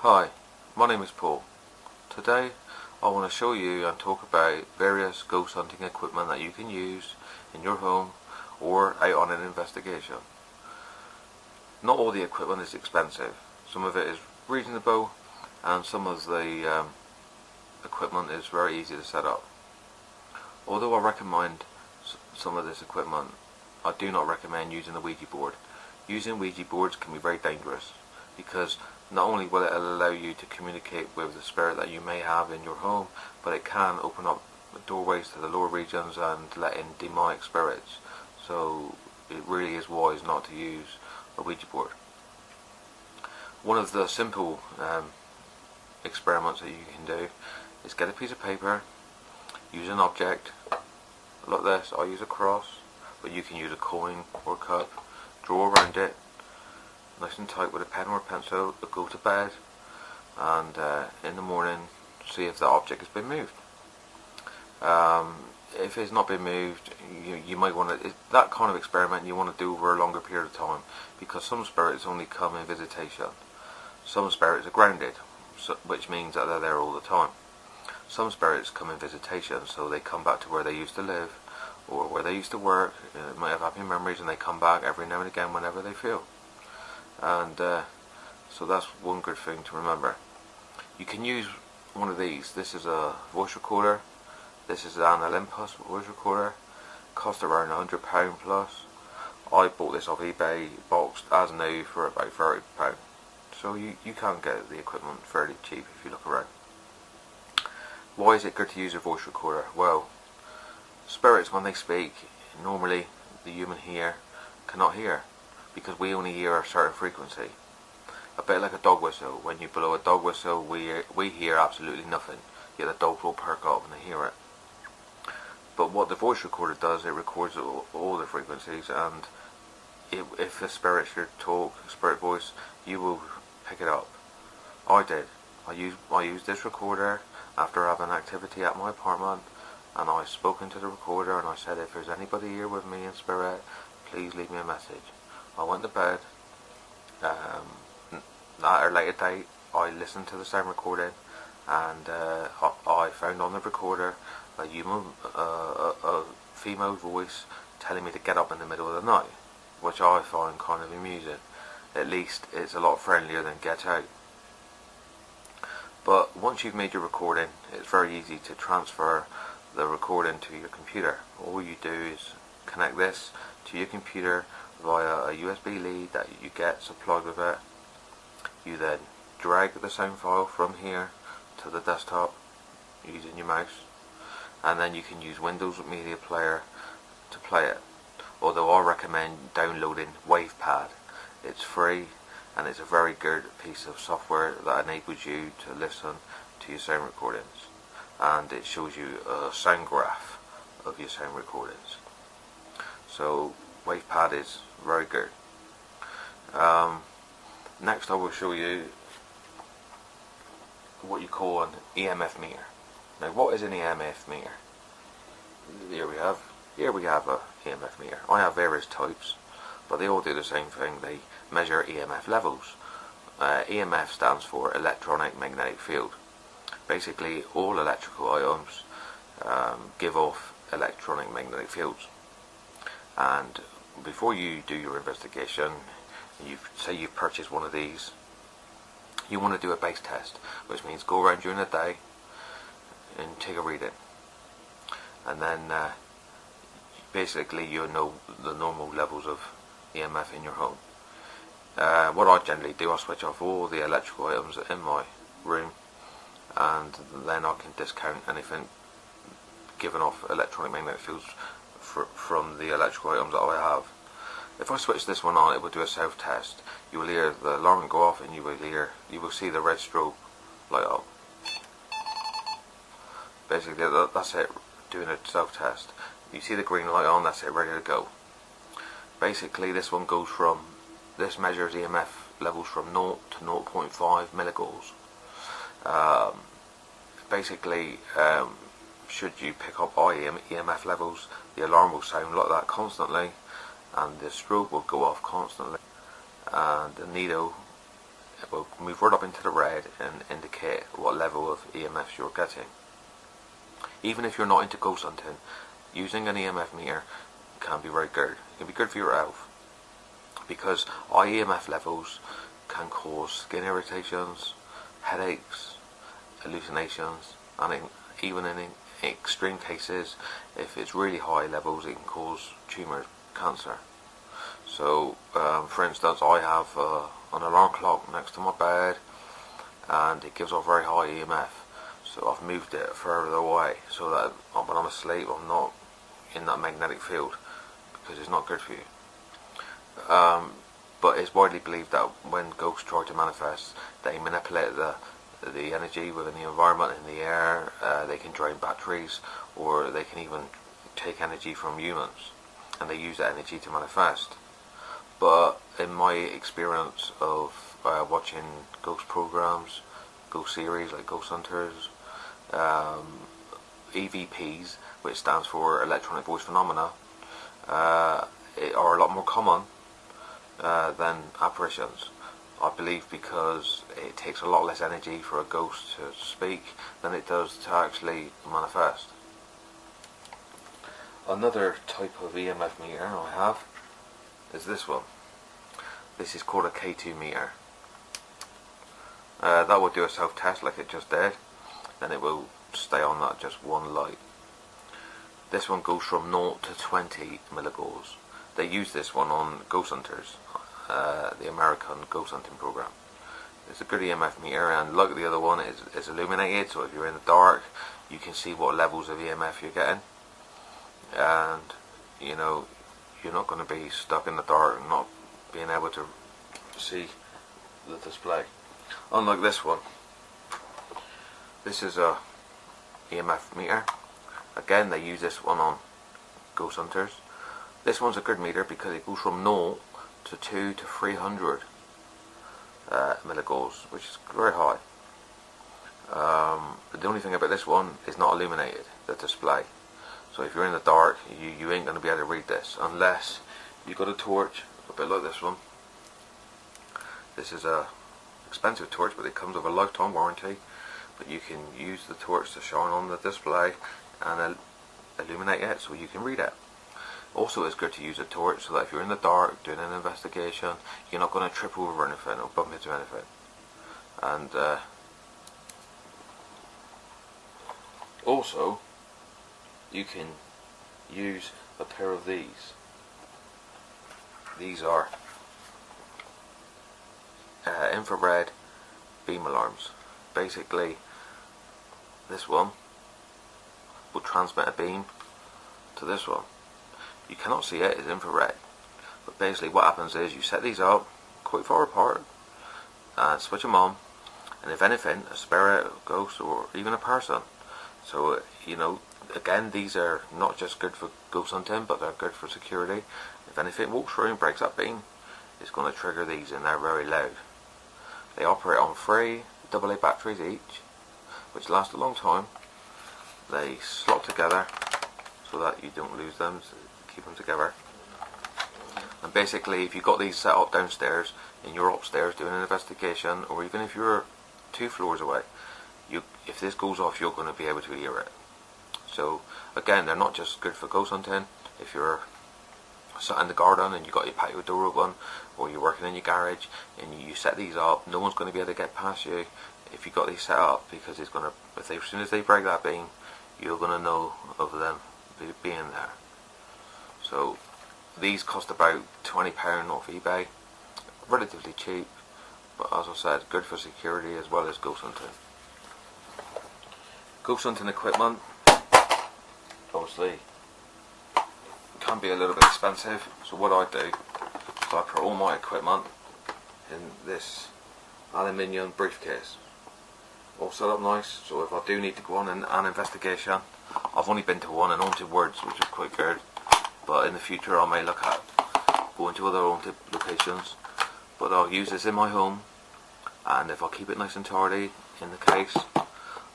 Hi, my name is Paul. Today I want to show you and talk about various ghost hunting equipment that you can use in your home or out on an investigation. Not all the equipment is expensive. Some of it is reasonable and some of the equipment is very easy to set up. Although I recommend some of this equipment, I do not recommend using a Ouija board. Using Ouija boards can be very dangerous because not only will it allow you to communicate with the spirit that you may have in your home, but it can open up doorways to the lower regions and let in demonic spirits. So it really is wise not to use a Ouija board. One of the simple experiments that you can do is get a piece of paper, use an object like this. I use a cross, but you can use a coin or cup, draw around it nice and tight with a pen or a pencil, go to bed, and in the morning see if the object has been moved. If it's not been moved, you might want to, that kind of experiment you want to do over a longer period of time, because some spirits only come in visitation. Some spirits are grounded, which means that they're there all the time. Some spirits come in visitation, so they come back to where they used to live or where they used to work. They might have happy memories and they come back every now and again whenever they feel. And so that's one good thing to remember. You can use one of these. This is a voice recorder. This is an Olympus voice recorder. Cost around £100 plus. I bought this off eBay boxed as new for about £30. So you can get the equipment fairly cheap if you look around. Why is it good to use a voice recorder? Well, spirits, when they speak, normally the human ear cannot hear, because we only hear a certain frequency. A bit like a dog whistle. When you blow a dog whistle, we hear absolutely nothing, yet the dogs will perk up when they hear it. But what the voice recorder does, it records all the frequencies, and if the spirit should talk, spirit voice, you will pick it up. I did. I used this recorder after having activity at my apartment, and I spoke into the recorder and I said, if there's anybody here with me in spirit, please leave me a message. I went to bed. At a later date, I listened to the sound recording, and I found on the recorder a female voice telling me to get up in the middle of the night, which I find kind of amusing. At least it's a lot friendlier than get out. But once you've made your recording, it's very easy to transfer the recording to your computer. All you do is connect this to your computer via a USB lead that you get supplied with it. You then drag the sound file from here to the desktop using your mouse, and then you can use Windows Media Player to play it. Although I recommend downloading WavePad. It's free and it's a very good piece of software that enables you to listen to your sound recordings, and it shows you a sound graph of your sound recordings. So WavePad is very good. Next I will show you what you call an EMF meter. Now, what is an EMF meter? Here we have a EMF meter. I have various types, but they all do the same thing. They measure EMF levels. EMF stands for electronic magnetic field. Basically, all electrical items give off electronic magnetic fields. And before you do your investigation, say you've purchased one of these, you want to do a base test, which means go around during the day and take a reading, and then basically you'll know the normal levels of EMF in your home. What I generally do, I switch off all the electrical items in my room, and then I can discount anything giving off electronic magnetic fields from the electrical items that I have. If I switch this one on, it will do a self-test. You will hear the alarm go off, and you will see the red strobe light up. Basically, that's it, doing a self-test. You see the green light on, that's it, ready to go. Basically, this measures EMF levels from 0 to 0.5 milligauss. Basically, should you pick up high EMF levels, the alarm will sound like that constantly, and the strobe will go off constantly, and the needle it will move right up into the red and indicate what level of EMFs you're getting. Even if you're not into ghost hunting, using an EMF meter can be very good. It can be good for your health, because high EMF levels can cause skin irritations, headaches, hallucinations, and even in extreme cases, if it's really high levels, it can cause tumours, cancer. So, for instance, I have an alarm clock next to my bed, and it gives off very high EMF. So I've moved it further away so that when I'm asleep, I'm not in that magnetic field, because it's not good for you. But it's widely believed that when ghosts try to manifest, they manipulate the energy within the environment, in the air. They can drain batteries, or they can even take energy from humans, and they use that energy to manifest. But in my experience of watching ghost programs, ghost series like Ghost Hunters, EVPs, which stands for Electronic Voice Phenomena, are a lot more common than apparitions. I believe because it takes a lot less energy for a ghost to speak than it does to actually manifest. Another type of EMF meter I have is this one. This is called a K2 meter. That will do a self-test like it just did, then it will stay on that just one light. This one goes from 0 to 20 milligauss. They use this one on Ghost Hunters, the American ghost hunting program. It's a good EMF meter, and like the other one, it's illuminated, so if you're in the dark, you can see what levels of EMF you're getting, and you know, you're not going to be stuck in the dark and not being able to see the display. Unlike this one, this is a EMF meter. Again, they use this one on Ghost Hunters. This one's a good meter because it goes from 0 to 2 to 300 milligauss, which is very high. But the only thing about this one is not illuminated, the display. So if you're in the dark, you ain't going to be able to read this unless you've got a torch, a bit like this one. This is a expensive torch, but it comes with a lifetime warranty. But you can use the torch to shine on the display and illuminate it so you can read it. Also, it's good to use a torch so that if you're in the dark doing an investigation, you're not going to trip over anything or bump into anything. And also, you can use a pair of these. These are infrared beam alarms. Basically, this one will transmit a beam to this one. You cannot see it, it's infrared. But basically what happens is you set these up quite far apart and switch them on, and if anything, a spirit, a ghost, or even a person. So, you know, again, these are not just good for ghost hunting, but they're good for security. If anything walks through and breaks that beam, it's going to trigger these, and they're very loud. They operate on 3 AA batteries each, which last a long time. They slot together so that you don't lose them, so keep them together. And basically, if you've got these set up downstairs and you're upstairs doing an investigation, or even if you're 2 floors away, if this goes off, you're going to be able to hear it. So again, they're not just good for ghost hunting. If you're sat in the garden and you got your patio door open, or you're working in your garage and you set these up, no one's going to be able to get past you if you got these set up, because it's going to, as soon as they break that beam, you're going to know of them being there. So these cost about £20 off eBay, relatively cheap, but as I said, good for security as well as ghost hunting. Ghost hunting equipment, obviously, can be a little bit expensive. So what I do is I put all my equipment in this aluminium briefcase, all set up nice, so if I do need to go on an investigation, I've only been to one in Haunted Woods, which is quite good, but in the future I may look at going to other haunted locations. But I'll use this in my home, and if I keep it nice and tidy in the case,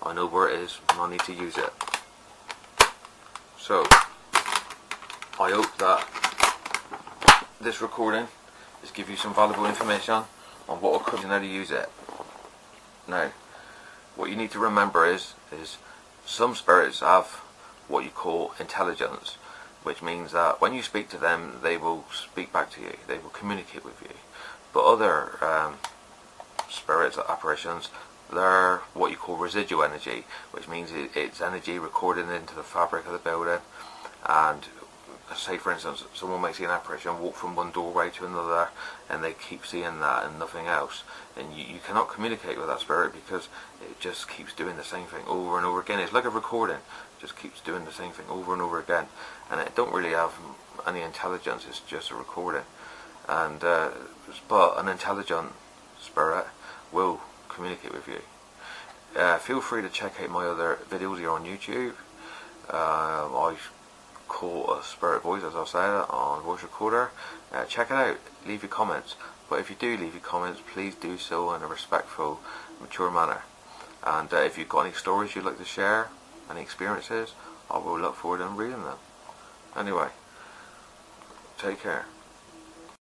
I know where it is when I need to use it. So I hope that this recording has given you some valuable information on what occurs and how to use it. Now, what you need to remember is some spirits have what you call intelligence, which means that when you speak to them, they will speak back to you, they will communicate with you. But other spirits, apparitions, they're what you call residual energy, which means it's energy recorded into the fabric of the building. And say, for instance, someone may see an apparition walk from one doorway to another, and they keep seeing that and nothing else, and you cannot communicate with that spirit because it just keeps doing the same thing over and over again. It's like a recording, it just keeps doing the same thing over and over again, and it don't really have any intelligence. It's just a recording. And but an intelligent spirit will communicate with you. Feel free to check out my other videos here on YouTube. I call a spirit voice, as I said, on voice recorder. Check it out, leave your comments, but if you do leave your comments, please do so in a respectful, mature manner. And if you've got any stories you'd like to share, any experiences, I will look forward to reading them. Anyway, take care.